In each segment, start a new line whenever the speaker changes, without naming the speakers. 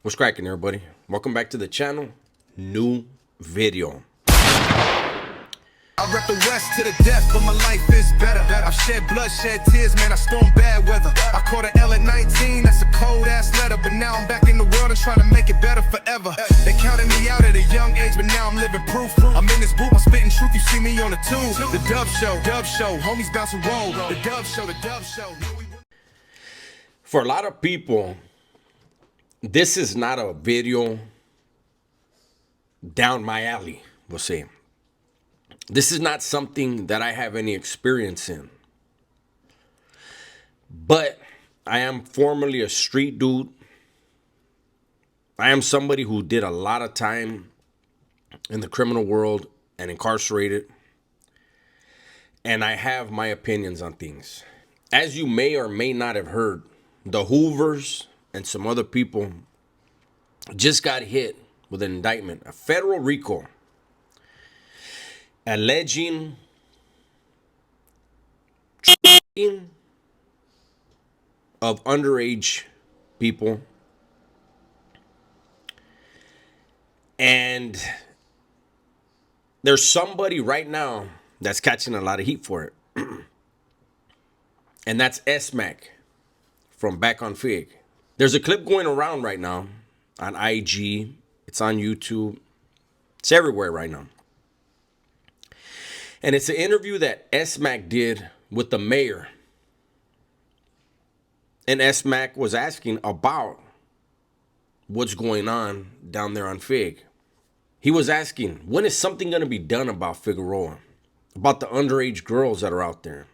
What's cracking, everybody? Welcome back to the channel. New video.
I rep the West to the death, but my life is better. I've shed blood, shed tears, man, I stormed bad weather. I caught an L at 19, that's a cold ass letter. But now I'm back in the world and trying to make it better forever. They counted me out at a young age, but now I'm living proof. I'm in this booth, I'm spitting truth, you see me on the tube. The Dub Show, homies bounce and roll. The Dub Show.
For a lot of people, this is not a video down my alley, we'll say. This is not something that I have any experience in. But I am formerly a street dude. I am somebody who did a lot of time in the criminal world and incarcerated. And I have my opinions on things. As you may or may not have heard, the Hoovers and some other people just got hit with an indictment, a federal Rico, alleging of underage people. And there's somebody right now that's catching a lot of heat for it. And that's SMac from Back on Fig. There's a clip going around right now on IG. It's on YouTube. It's everywhere right now. And it's an interview that SMac did with the mayor. And SMac was asking about what's going on down there on Fig. He was asking, when is something going to be done about Figueroa? About the underage girls that are out there?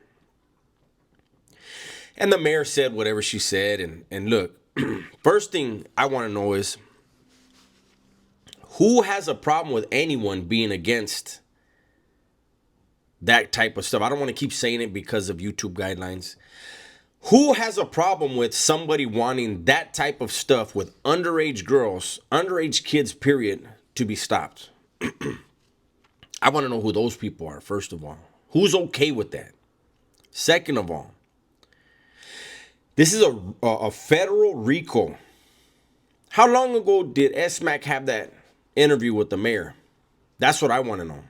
And the mayor said whatever she said. And look, first thing I want to know is, who has a problem with anyone being against that type of stuff? I don't want to keep saying it because of YouTube guidelines. Who has a problem with somebody wanting that type of stuff with underage girls, underage kids, period, to be stopped? I want to know who those people are, first of all. Who's okay with that? Second of all, this is a federal Rico. How long ago did SMac have that interview with the mayor? That's what I want to know.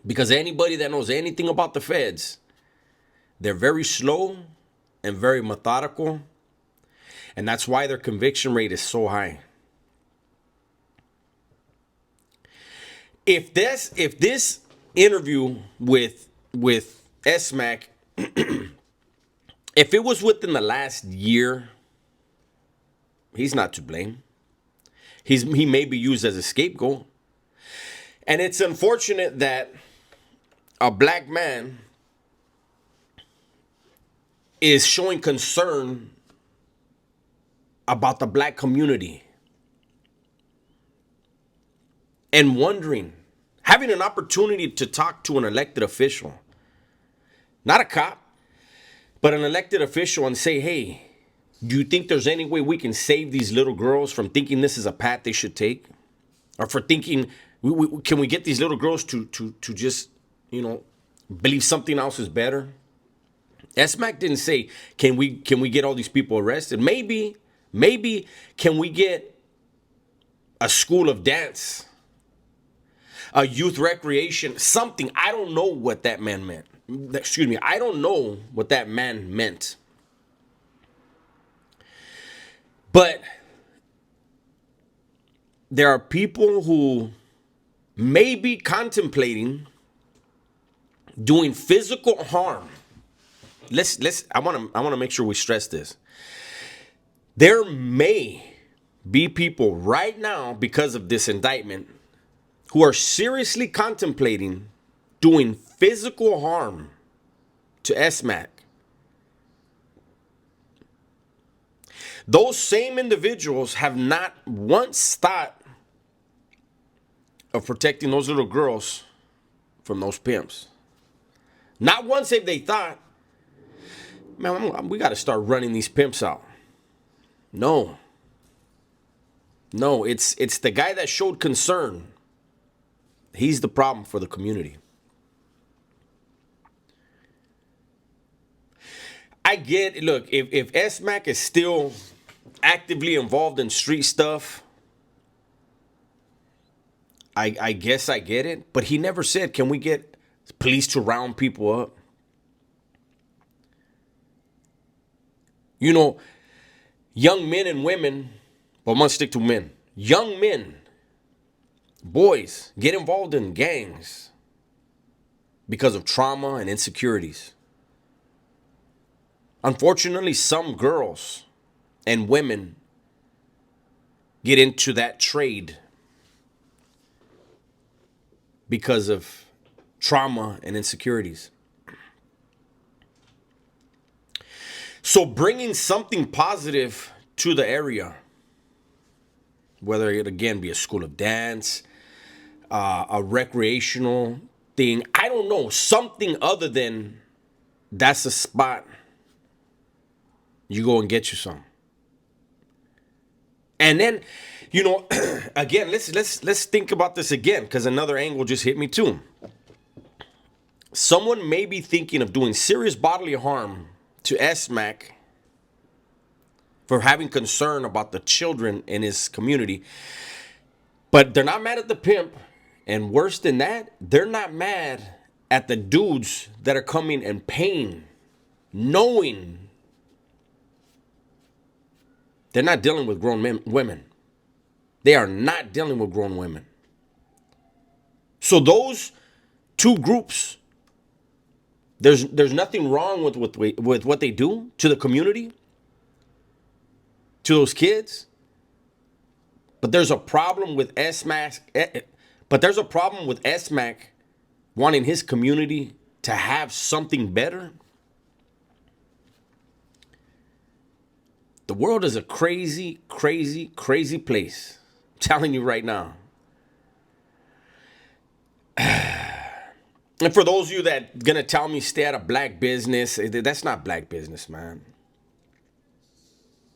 Because anybody that knows anything about the feds, they're very slow and very methodical. And that's why their conviction rate is so high. If this interview with SMac, if it was within the last year, he's not to blame. He may be used as a scapegoat. And it's unfortunate that a black man is showing concern about the black community and wondering, having an opportunity to talk to an elected official, not a cop, but an elected official, and say, hey, do you think there's any way we can save these little girls from thinking this is a path they should take? Or for thinking, can we get these little girls to just, believe something else is better? SMac didn't say, can we get all these people arrested? Maybe can we get a school of dance, a youth recreation, something? I don't know what that man meant. Excuse me, I don't know what that man meant. But there are people who may be contemplating doing physical harm. I want to make sure we stress this. There may be people right now, because of this indictment, who are seriously contemplating doing physical harm to SMac. Those same individuals have not once thought of protecting those little girls from those pimps. Not once have they thought, man, we got to start running these pimps out. No, it's the guy that showed concern. He's the problem for the community. I get, look, if SMac is still actively involved in street stuff, I guess I get it. But he never said, can we get police to round people up? You know, young men and women, but I'm going to stick to men. Young men, boys, get involved in gangs because of trauma and insecurities. Unfortunately, some girls and women get into that trade because of trauma and insecurities. So bringing something positive to the area, whether it again be a school of dance, a recreational thing, I don't know, something other than that's a spot you go and get you some. And then, you know, again, let's think about this again, because another angle just hit me too. Someone may be thinking of doing serious bodily harm to SMac for having concern about the children in his community, but they're not mad at the pimp, and worse than that, they're not mad at the dudes that are coming and paying, knowing they're not dealing with grown women. They are not dealing with grown women. So those two groups, there's nothing wrong with what they do to the community, to those kids. But there's a problem with SMac. But there's a problem with SMac wanting his community to have something better. The world is a crazy, crazy, crazy place. I'm telling you right now. And for those of you that gonna tell me stay out of black business, that's not black business, man.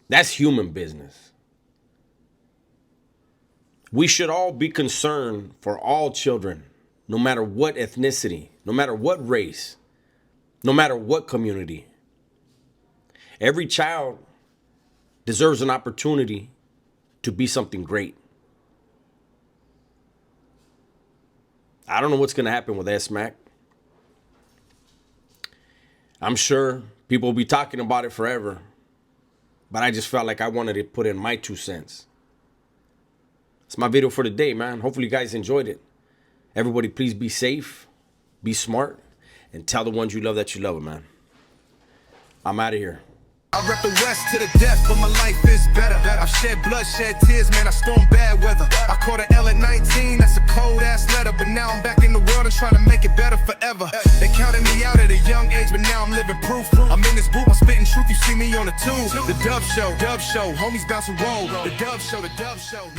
That's human business. We should all be concerned for all children, no matter what ethnicity, no matter what race, no matter what community. Every child deserves an opportunity to be something great. I don't know what's going to happen with SMac. I'm sure people will be talking about it forever, but I just felt like I wanted to put in my 2 cents. It's my video for the day, man. Hopefully you guys enjoyed it. Everybody, please be safe, be smart, and tell the ones you love that you love them, man. I'm out of here.
I rep the West to the death, but my life is better. I've shed blood, shed tears, man, I stormed bad weather. I caught an L at 19, that's a cold-ass letter. But now I'm back in the world and trying to make it better forever. They counted me out at a young age, but now I'm living proof. I'm in this booth, I'm spitting truth, you see me on the tube. The Dove Show, homies bounce and roll. The Dove Show, the Dove Show.